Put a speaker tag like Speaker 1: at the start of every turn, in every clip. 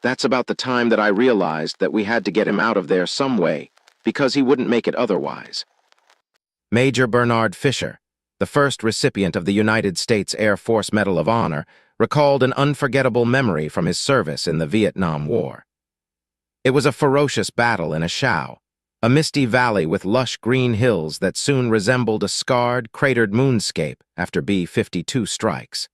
Speaker 1: That's about the time that I realized that we had to get him out of there some way, because he wouldn't make it otherwise. Major Bernard Fisher, the first recipient of the United States Air Force Medal of Honor, recalled an unforgettable memory from his service in the Vietnam War. It was a ferocious battle in a Shao, a misty valley with lush green hills that soon resembled a scarred, cratered moonscape after B-52 strikes.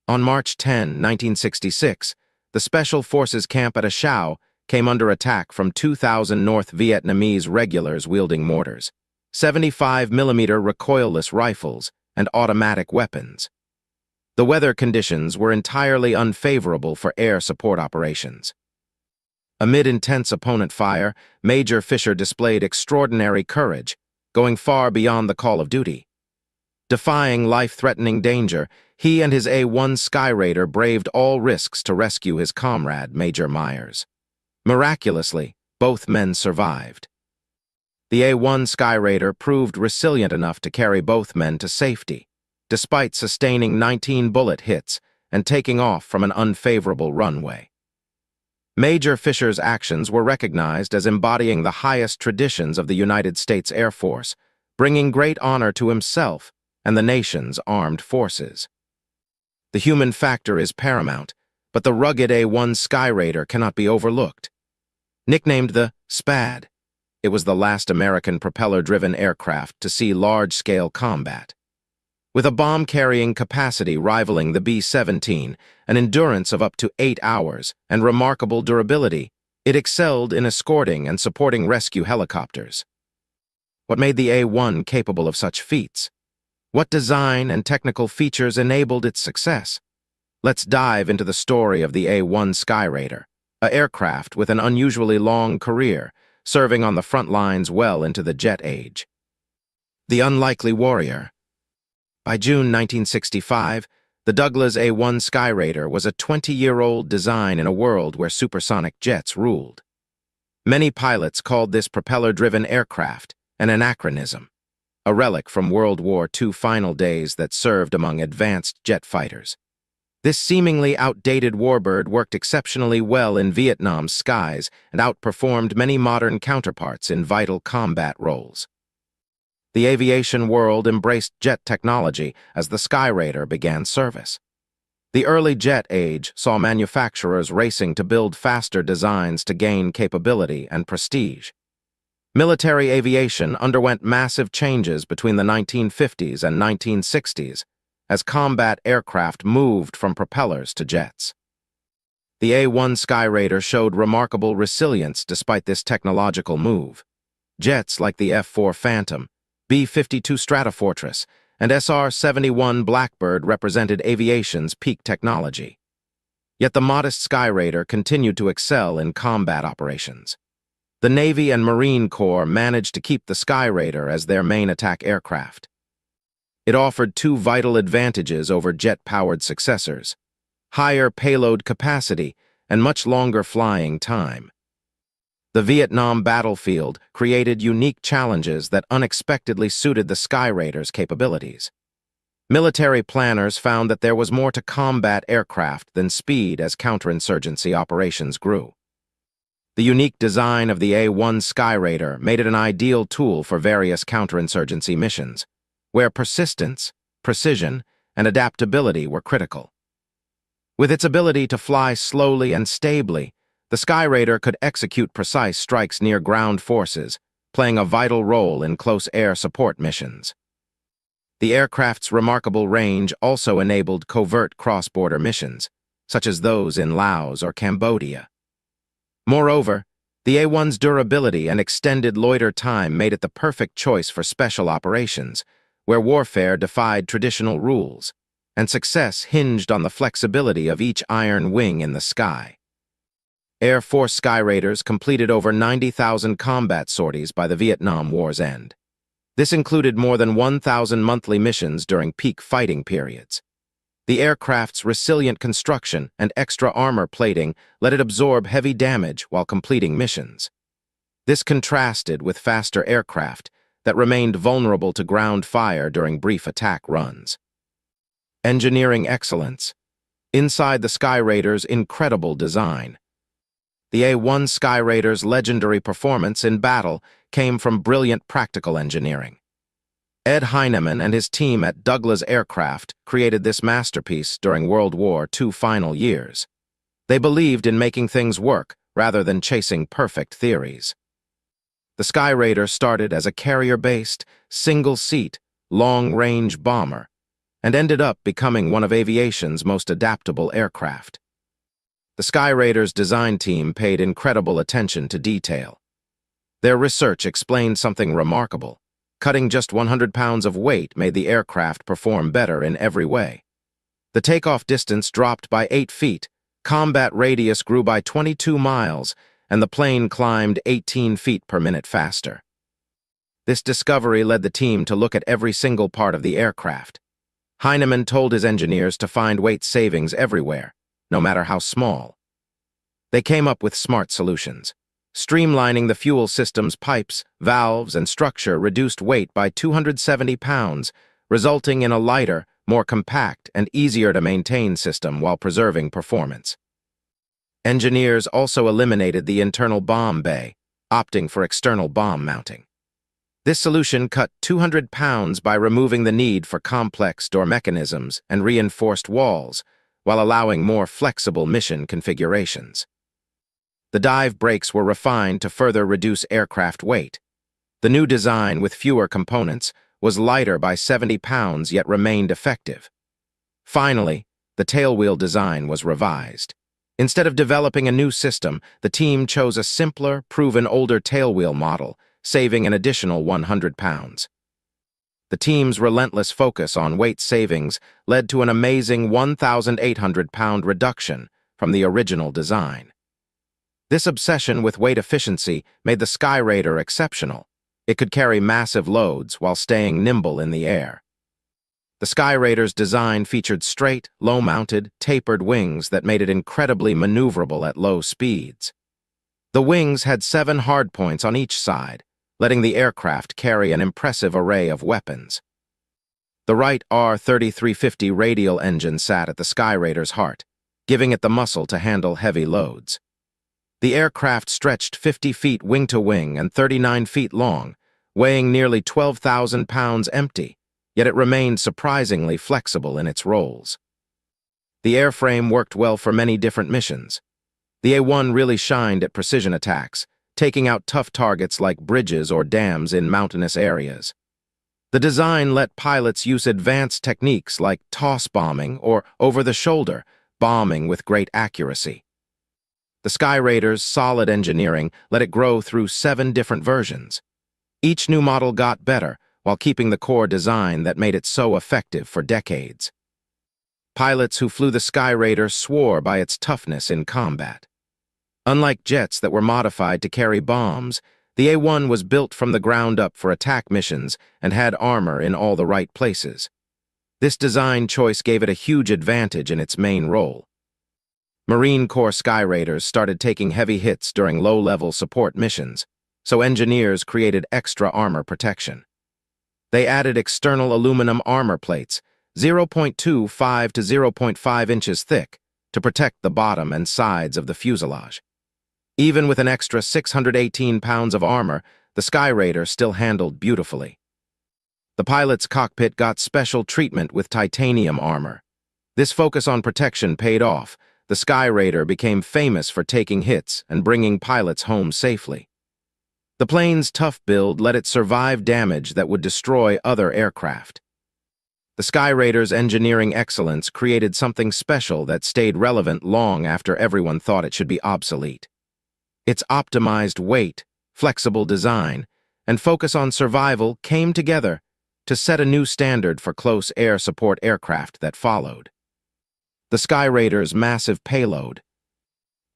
Speaker 1: On March 10, 1966, the Special Forces camp at A Shao came under attack from 2,000 North Vietnamese regulars wielding mortars, 75mm recoilless rifles, and automatic weapons. The weather conditions were entirely unfavorable for air support operations. Amid intense opponent fire, Major Fisher displayed extraordinary courage, going far beyond the call of duty. Defying life-threatening danger, he and his A-1 Skyraider braved all risks to rescue his comrade, Major Myers. Miraculously, both men survived. The A-1 Skyraider proved resilient enough to carry both men to safety, despite sustaining 19 bullet hits and taking off from an unfavorable runway. Major Fisher's actions were recognized as embodying the highest traditions of the United States Air Force, bringing great honor to himself and the nation's armed forces. The human factor is paramount, but the rugged A-1 Skyraider cannot be overlooked. Nicknamed the SPAD, it was the last American propeller-driven aircraft to see large-scale combat. With a bomb-carrying capacity rivaling the B-17, an endurance of up to 8 hours, and remarkable durability, it excelled in escorting and supporting rescue helicopters. What made the A-1 capable of such feats? What design and technical features enabled its success? Let's dive into the story of the A-1 Skyraider, an aircraft with an unusually long career, serving on the front lines well into the jet age. The unlikely warrior. By June 1965, the Douglas A-1 Skyraider was a 20-year-old design in a world where supersonic jets ruled. Many pilots called this propeller-driven aircraft an anachronism, a relic from World War II final days that served among advanced jet fighters. This seemingly outdated Warbird worked exceptionally well in Vietnam's skies and outperformed many modern counterparts in vital combat roles. The aviation world embraced jet technology as the Skyraider began service. The early jet age saw manufacturers racing to build faster designs to gain capability and prestige. Military aviation underwent massive changes between the 1950s and 1960s as combat aircraft moved from propellers to jets. The A-1 Skyraider showed remarkable resilience despite this technological move. Jets like the F-4 Phantom, B-52 Stratofortress, and SR-71 Blackbird represented aviation's peak technology. Yet the modest Skyraider continued to excel in combat operations. The Navy and Marine Corps managed to keep the Skyraider as their main attack aircraft. It offered two vital advantages over jet-powered successors: higher payload capacity and much longer flying time. The Vietnam battlefield created unique challenges that unexpectedly suited the Skyraider's capabilities. Military planners found that there was more to combat aircraft than speed as counterinsurgency operations grew. The unique design of the A-1 Skyraider made it an ideal tool for various counterinsurgency missions, where persistence, precision, and adaptability were critical. With its ability to fly slowly and stably, the Skyraider could execute precise strikes near ground forces, playing a vital role in close air support missions. The aircraft's remarkable range also enabled covert cross-border missions, such as those in Laos or Cambodia. Moreover, the A-1's durability and extended loiter time made it the perfect choice for special operations, where warfare defied traditional rules, and success hinged on the flexibility of each iron wing in the sky. Air Force Skyraiders completed over 90,000 combat sorties by the Vietnam War's end. This included more than 1,000 monthly missions during peak fighting periods. The aircraft's resilient construction and extra armor plating let it absorb heavy damage while completing missions. This contrasted with faster aircraft that remained vulnerable to ground fire during brief attack runs. Engineering excellence. Inside the Skyraider's incredible design, The A-1 Skyraider's legendary performance in battle came from brilliant practical engineering. Ed Heinemann and his team at Douglas Aircraft created this masterpiece during World War II final years. They believed in making things work rather than chasing perfect theories. The Skyraider started as a carrier-based, single-seat, long-range bomber and ended up becoming one of aviation's most adaptable aircraft. The Skyraider's design team paid incredible attention to detail. Their research explained something remarkable. Cutting just 100 pounds of weight made the aircraft perform better in every way. The takeoff distance dropped by 8 feet, combat radius grew by 22 miles, and the plane climbed 18 feet per minute faster. This discovery led the team to look at every single part of the aircraft. Heinemann told his engineers to find weight savings everywhere, no matter how small. They came up with smart solutions. Streamlining the fuel system's pipes, valves, and structure reduced weight by 270 pounds, resulting in a lighter, more compact, and easier-to-maintain system while preserving performance. Engineers also eliminated the internal bomb bay, opting for external bomb mounting. This solution cut 200 pounds by removing the need for complex door mechanisms and reinforced walls, while allowing more flexible mission configurations. The dive brakes were refined to further reduce aircraft weight. The new design, with fewer components, was lighter by 70 pounds yet remained effective. Finally, the tailwheel design was revised. Instead of developing a new system, the team chose a simpler, proven older tailwheel model, saving an additional 100 pounds. The team's relentless focus on weight savings led to an amazing 1,800-pound reduction from the original design. This obsession with weight efficiency made the Skyraider exceptional. It could carry massive loads while staying nimble in the air. The Skyraider's design featured straight, low-mounted, tapered wings that made it incredibly maneuverable at low speeds. The wings had 7 hardpoints on each side, letting the aircraft carry an impressive array of weapons. The Wright R-3350 radial engine sat at the Skyraider's heart, giving it the muscle to handle heavy loads. The aircraft stretched 50 feet wing-to-wing and 39 feet long, weighing nearly 12,000 pounds empty, yet it remained surprisingly flexible in its rolls. The airframe worked well for many different missions. The A-1 really shined at precision attacks, taking out tough targets like bridges or dams in mountainous areas. The design let pilots use advanced techniques like toss bombing or over-the-shoulder bombing with great accuracy. The Skyraider's solid engineering let it grow through 7 different versions. Each new model got better, while keeping the core design that made it so effective for decades. Pilots who flew the Skyraider swore by its toughness in combat. Unlike jets that were modified to carry bombs, the A-1 was built from the ground up for attack missions and had armor in all the right places. This design choice gave it a huge advantage in its main role. Marine Corps Skyraiders started taking heavy hits during low-level support missions, so engineers created extra armor protection. They added external aluminum armor plates, 0.25 to 0.5 inches thick, to protect the bottom and sides of the fuselage. Even with an extra 618 pounds of armor, the Skyraider still handled beautifully. The pilot's cockpit got special treatment with titanium armor. This focus on protection paid off. The Skyraider became famous for taking hits and bringing pilots home safely. The plane's tough build let it survive damage that would destroy other aircraft. The Skyraider's engineering excellence created something special that stayed relevant long after everyone thought it should be obsolete. Its optimized weight, flexible design, and focus on survival came together to set a new standard for close air support aircraft that followed. The Skyraider's massive payload.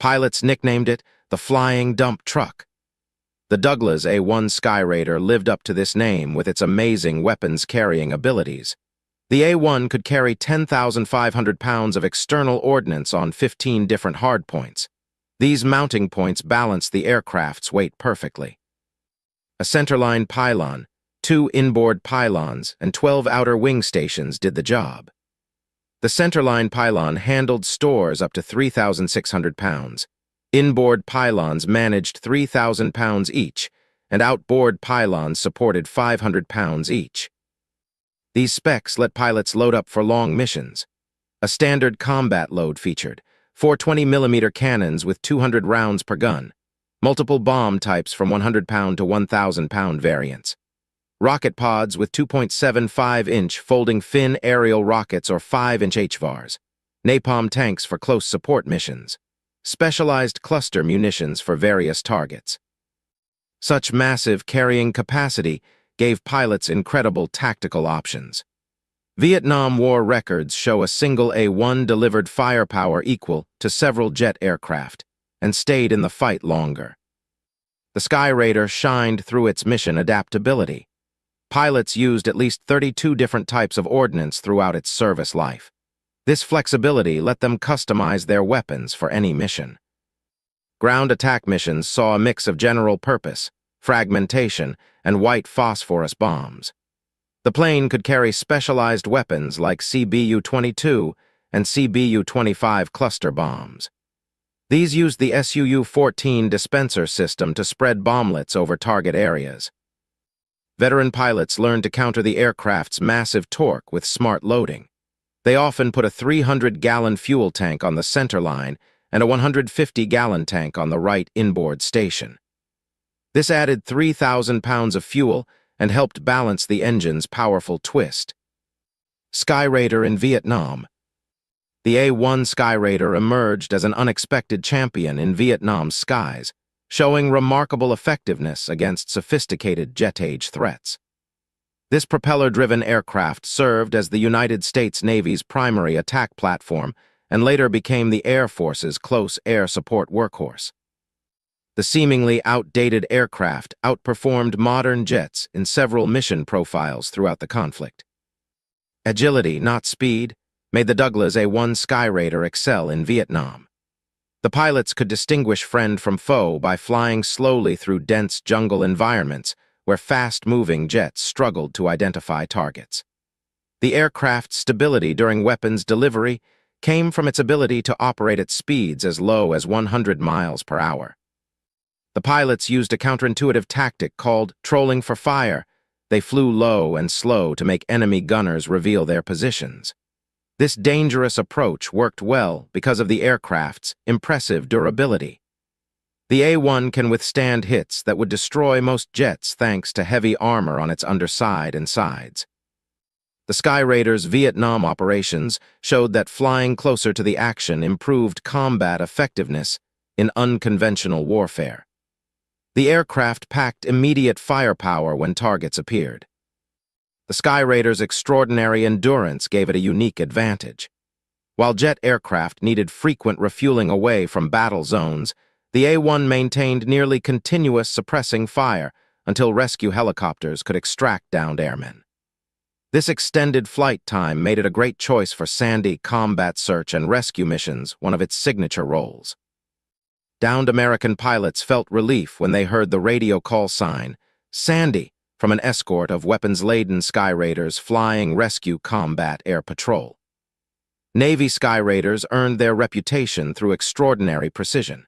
Speaker 1: Pilots nicknamed it the Flying Dump Truck. The Douglas A-1 Skyraider lived up to this name with its amazing weapons-carrying abilities. The A-1 could carry 10,500 pounds of external ordnance on 15 different hardpoints. These mounting points balanced the aircraft's weight perfectly. A centerline pylon, 2 inboard pylons, and 12 outer wing stations did the job. The centerline pylon handled stores up to 3,600 pounds. Inboard pylons managed 3,000 pounds each, and outboard pylons supported 500 pounds each. These specs let pilots load up for long missions. A standard combat load featured 420mm cannons with 200 rounds per gun, multiple bomb types from 100-pound to 1,000-pound variants, rocket pods with 2.75-inch folding fin aerial rockets or 5-inch HVARs, napalm tanks for close support missions, specialized cluster munitions for various targets. Such massive carrying capacity gave pilots incredible tactical options. Vietnam War records show a single A-1 delivered firepower equal to several jet aircraft and stayed in the fight longer. The Skyraider shined through its mission adaptability. Pilots used at least 32 different types of ordnance throughout its service life. This flexibility let them customize their weapons for any mission. Ground attack missions saw a mix of general purpose, fragmentation, and white phosphorus bombs. The plane could carry specialized weapons like CBU-22 and CBU-25 cluster bombs. These used the SUU-14 dispenser system to spread bomblets over target areas. Veteran pilots learned to counter the aircraft's massive torque with smart loading. They often put a 300-gallon fuel tank on the center line and a 150-gallon tank on the right inboard station. This added 3,000 pounds of fuel and helped balance the engine's powerful twist. Skyraider in Vietnam. The A-1 Skyraider emerged as an unexpected champion in Vietnam's skies, showing remarkable effectiveness against sophisticated jet-age threats. This propeller-driven aircraft served as the United States Navy's primary attack platform and later became the Air Force's close air support workhorse. The seemingly outdated aircraft outperformed modern jets in several mission profiles throughout the conflict. Agility, not speed, made the Douglas A-1 Skyraider excel in Vietnam. The pilots could distinguish friend from foe by flying slowly through dense jungle environments where fast-moving jets struggled to identify targets. The aircraft's stability during weapons delivery came from its ability to operate at speeds as low as 100 miles per hour. The pilots used a counterintuitive tactic called trolling for fire. They flew low and slow to make enemy gunners reveal their positions. This dangerous approach worked well because of the aircraft's impressive durability. The A-1 can withstand hits that would destroy most jets thanks to heavy armor on its underside and sides. The Skyraider's Vietnam operations showed that flying closer to the action improved combat effectiveness in unconventional warfare. The aircraft packed immediate firepower when targets appeared. The Skyraider's extraordinary endurance gave it a unique advantage. While jet aircraft needed frequent refueling away from battle zones, the A-1 maintained nearly continuous suppressing fire until rescue helicopters could extract downed airmen. This extended flight time made it a great choice for Sandy combat search and rescue missions, one of its signature roles. Downed American pilots felt relief when they heard the radio call sign, Sandy, from an escort of weapons-laden Skyraiders flying rescue combat air patrol. Navy Skyraiders earned their reputation through extraordinary precision.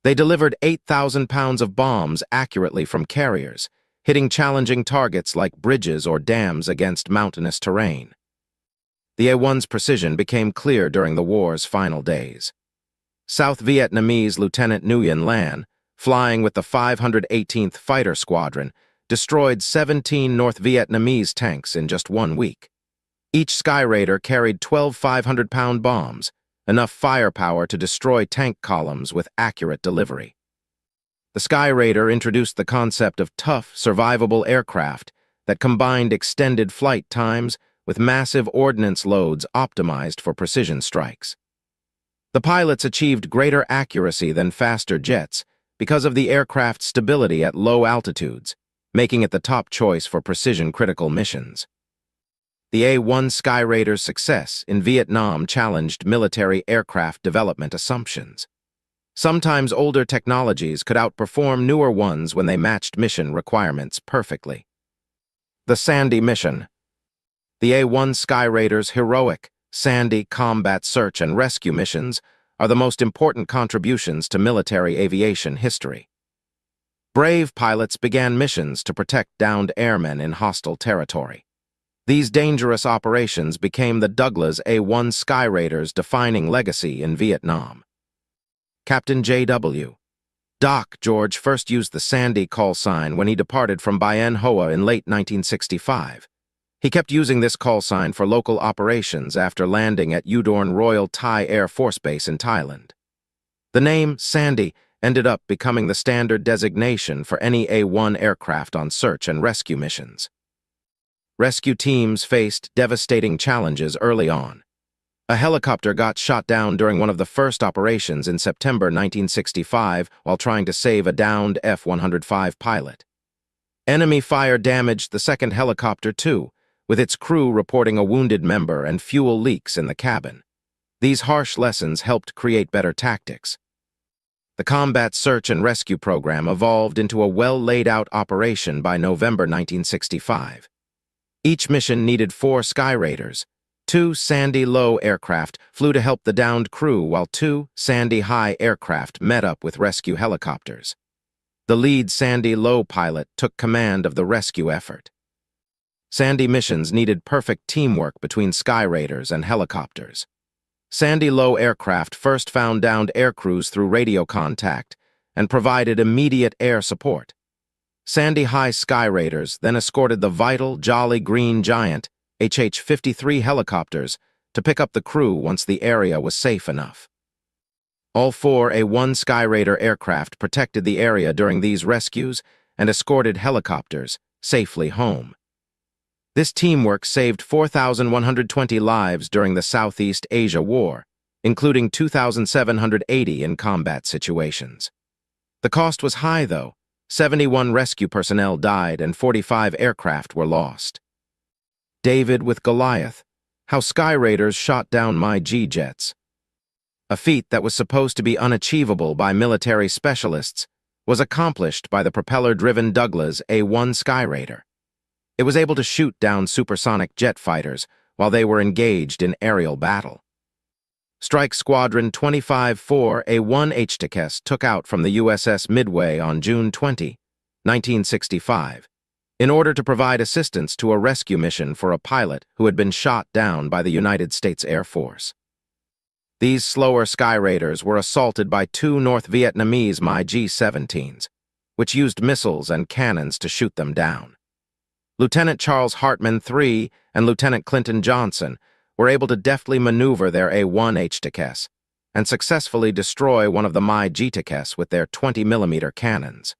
Speaker 1: They delivered 8,000 pounds of bombs accurately from carriers, hitting challenging targets like bridges or dams against mountainous terrain. The A-1's precision became clear during the war's final days. South Vietnamese Lieutenant Nguyen Lan, flying with the 518th Fighter Squadron, destroyed 17 North Vietnamese tanks in just 1 week. Each Skyraider carried 12 500-pound bombs, enough firepower to destroy tank columns with accurate delivery. The Skyraider introduced the concept of tough, survivable aircraft that combined extended flight times with massive ordnance loads optimized for precision strikes. The pilots achieved greater accuracy than faster jets because of the aircraft's stability at low altitudes, making it the top choice for precision-critical missions. The A-1 Skyraider's success in Vietnam challenged military aircraft development assumptions. Sometimes older technologies could outperform newer ones when they matched mission requirements perfectly. The Sandy Mission. The A-1 Skyraider's heroic Sandy combat search and rescue missions are the most important contributions to military aviation history. Brave pilots began missions to protect downed airmen in hostile territory. These dangerous operations became the Douglas A-1 Skyraider's defining legacy in Vietnam. Captain J.W. Doc George first used the Sandy call sign when he departed from Bien Hoa in late 1965. He kept using this call sign for local operations after landing at Udorn Royal Thai Air Force Base in Thailand. The name Sandy ended up becoming the standard designation for any A-1 aircraft on search and rescue missions. Rescue teams faced devastating challenges early on. A helicopter got shot down during one of the first operations in September 1965 while trying to save a downed F-105 pilot. Enemy fire damaged the second helicopter too, with its crew reporting a wounded member and fuel leaks in the cabin. These harsh lessons helped create better tactics. The combat search and rescue program evolved into a well-laid-out operation by November 1965. Each mission needed 4 Skyraiders. 2 Sandy Low aircraft flew to help the downed crew, while 2 Sandy High aircraft met up with rescue helicopters. The lead Sandy Low pilot took command of the rescue effort. Sandy missions needed perfect teamwork between Skyraiders and helicopters. Sandy Low aircraft first found downed aircrews through radio contact and provided immediate air support. Sandy High Skyraiders then escorted the vital Jolly Green Giant HH-53 helicopters to pick up the crew once the area was safe enough. All 4 A-1 Skyraider aircraft protected the area during these rescues and escorted helicopters safely home. This teamwork saved 4,120 lives during the Southeast Asia War, including 2,780 in combat situations. The cost was high, though. 71 rescue personnel died and 45 aircraft were lost. David with Goliath: How Skyraiders Shot Down My G-Jets. A feat that was supposed to be unachievable by military specialists was accomplished by the propeller-driven Douglas A-1 Skyraider. It was able to shoot down supersonic jet fighters while they were engaged in aerial battle. Strike Squadron 25-4 A-1 HTKS took out from the USS Midway on June 20, 1965, in order to provide assistance to a rescue mission for a pilot who had been shot down by the United States Air Force. These slower Skyraiders were assaulted by 2 North Vietnamese MiG-17s, which used missiles and cannons to shoot them down. Lieutenant Charles Hartman III and Lieutenant Clinton Johnson were able to deftly maneuver their A-1 HTKS and successfully destroy one of the MiG-TKS with their 20mm cannons.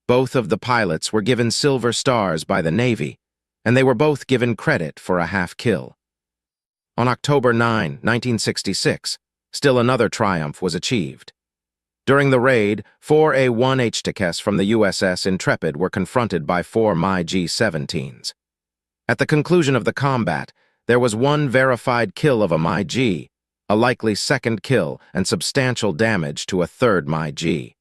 Speaker 1: Both of the pilots were given Silver Stars by the Navy, and they were both given credit for a half-kill. On October 9, 1966, still another triumph was achieved. During the raid, 4 A-1 HTKS from the USS Intrepid were confronted by 4 MiG-17s. At the conclusion of the combat, there was 1 verified kill of a MiG, a likely second kill, and substantial damage to a 3rd MiG.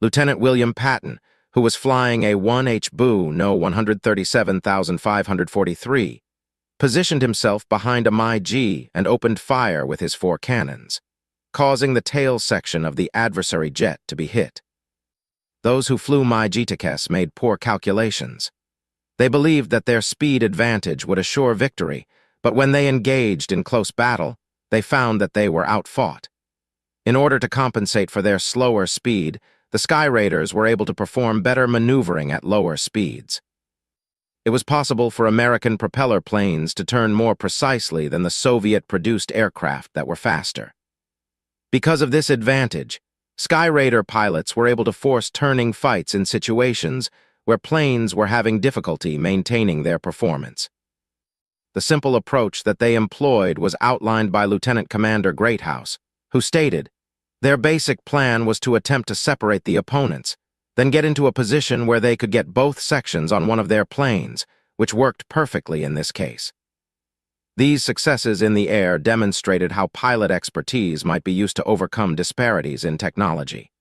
Speaker 1: Lieutenant William Patton, who was flying a 1H Boo No 137,543, positioned himself behind a MiG and opened fire with his 4 cannons, causing the tail section of the adversary jet to be hit. Those who flew MiG-TKS made poor calculations. They believed that their speed advantage would assure victory, but when they engaged in close battle, they found that they were outfought. In order to compensate for their slower speed, the Skyraiders were able to perform better maneuvering at lower speeds. It was possible for American propeller planes to turn more precisely than the Soviet-produced aircraft that were faster. Because of this advantage, Skyraider pilots were able to force turning fights in situations where planes were having difficulty maintaining their performance. The simple approach that they employed was outlined by Lieutenant Commander Greathouse, who stated, their basic plan was to attempt to separate the opponents, then get into a position where they could get both sections on one of their planes, which worked perfectly in this case. These successes in the air demonstrated how pilot expertise might be used to overcome disparities in technology.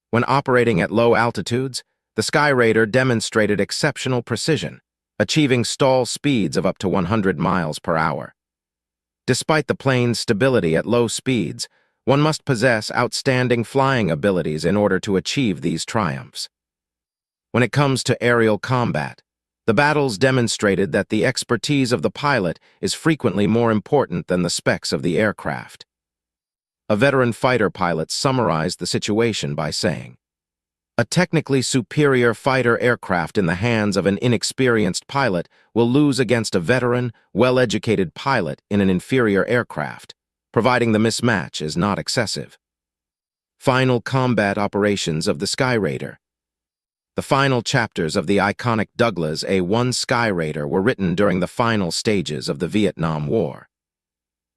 Speaker 1: When operating at low altitudes, the Skyraider demonstrated exceptional precision, achieving stall speeds of up to 100 miles per hour. Despite the plane's stability at low speeds, one must possess outstanding flying abilities in order to achieve these triumphs. When it comes to aerial combat, the battles demonstrated that the expertise of the pilot is frequently more important than the specs of the aircraft. A veteran fighter pilot summarized the situation by saying, "A technically superior fighter aircraft in the hands of an inexperienced pilot will lose against a veteran, well-educated pilot in an inferior aircraft, providing the mismatch is not excessive." Final combat operations of the Skyraider. The final chapters of the iconic Douglas A-1 Skyraider were written during the final stages of the Vietnam War.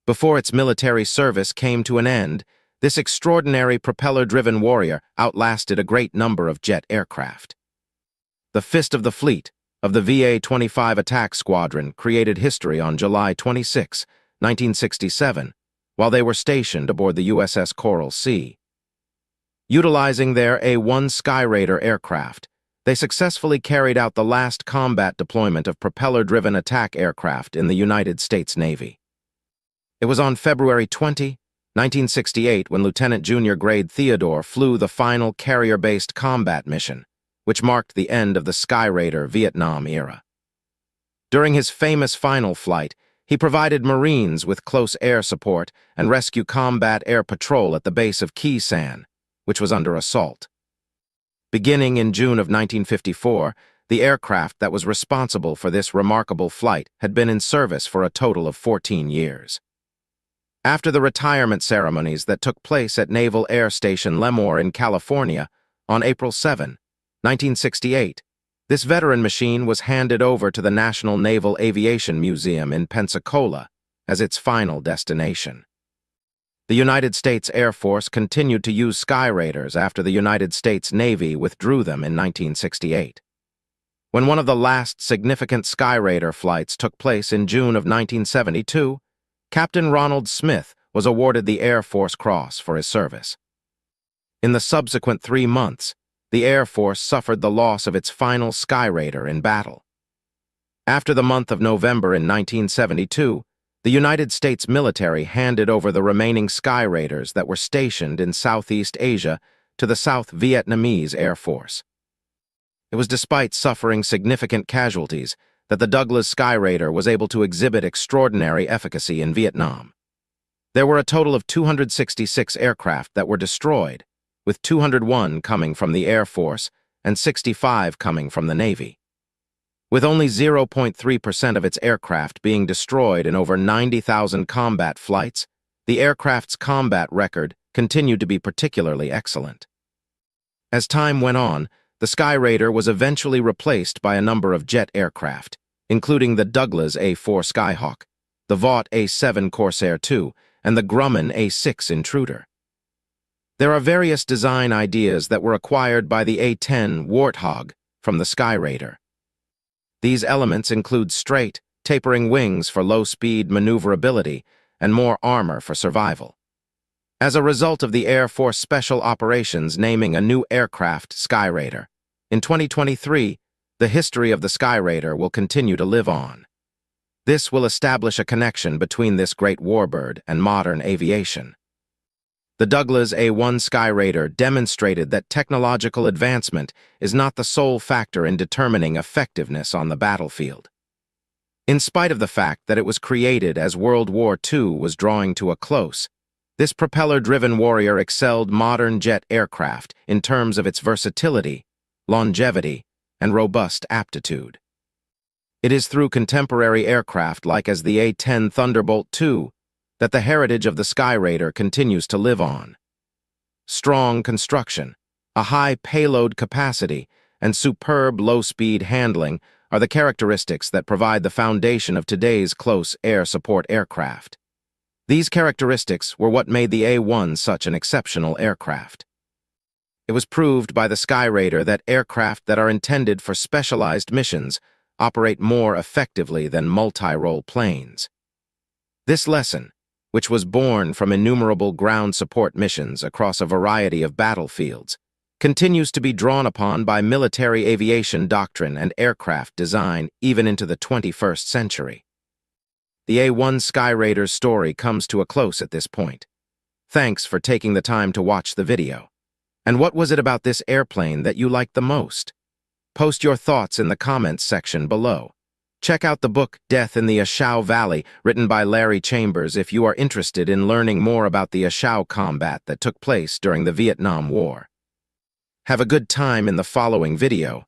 Speaker 1: Before its military service came to an end, this extraordinary propeller-driven warrior outlasted a great number of jet aircraft. The Fist of the Fleet of the VA-25 Attack Squadron created history on July 26, 1967, while they were stationed aboard the USS Coral Sea. Utilizing their A-1 Skyraider aircraft, they successfully carried out the last combat deployment of propeller-driven attack aircraft in the United States Navy. It was on February 20, 1968 when Lieutenant Junior Grade Theodore flew the final carrier-based combat mission, which marked the end of the Skyraider Vietnam era. During his famous final flight, he provided Marines with close air support and rescue combat air patrol at the base of Khe Sanh, which was under assault. Beginning in June of 1954, the aircraft that was responsible for this remarkable flight had been in service for a total of 14 years. After the retirement ceremonies that took place at Naval Air Station Lemoore in California on April 7, 1968, this veteran machine was handed over to the National Naval Aviation Museum in Pensacola as its final destination. The United States Air Force continued to use Skyraiders after the United States Navy withdrew them in 1968. When one of the last significant Skyraider flights took place in June of 1972, Captain Ronald Smith was awarded the Air Force Cross for his service. In the subsequent 3 months, the Air Force suffered the loss of its final Skyraider in battle. After the month of November in 1972, the United States military handed over the remaining Skyraiders that were stationed in Southeast Asia to the South Vietnamese Air Force. It was despite suffering significant casualties that the Douglas Skyraider was able to exhibit extraordinary efficacy in Vietnam. There were a total of 266 aircraft that were destroyed, with 201 coming from the Air Force and 65 coming from the Navy. With only 0.3% of its aircraft being destroyed in over 90,000 combat flights, the aircraft's combat record continued to be particularly excellent. As time went on, the Skyraider was eventually replaced by a number of jet aircraft, including the Douglas A-4 Skyhawk, the Vought A-7 Corsair II, and the Grumman A-6 Intruder. There are various design ideas that were acquired by the A-10 Warthog from the Skyraider. These elements include straight, tapering wings for low-speed maneuverability and more armor for survival. As a result of the Air Force Special Operations naming a new aircraft Skyraider, in 2023, the history of the Skyraider will continue to live on. This will establish a connection between this great warbird and modern aviation. The Douglas A-1 Skyraider demonstrated that technological advancement is not the sole factor in determining effectiveness on the battlefield. In spite of the fact that it was created as World War II was drawing to a close, this propeller-driven warrior excelled modern jet aircraft in terms of its versatility, longevity, and robust aptitude. It is through contemporary aircraft like as the A-10 Thunderbolt II that the heritage of the Skyraider continues to live on. Strong construction, a high payload capacity, and superb low-speed handling are the characteristics that provide the foundation of today's close air support aircraft. These characteristics were what made the A-1 such an exceptional aircraft. It was proved by the Skyraider that aircraft that are intended for specialized missions operate more effectively than multi-role planes. This lesson, which was born from innumerable ground support missions across a variety of battlefields, continues to be drawn upon by military aviation doctrine and aircraft design even into the 21st century. The A-1 Skyraider's story comes to a close at this point. Thanks for taking the time to watch the video. And what was it about this airplane that you liked the most? Post your thoughts in the comments section below. Check out the book Death in the Ashau Valley, written by Larry Chambers, if you are interested in learning more about the Ashau combat that took place during the Vietnam War. Have a good time in the following video.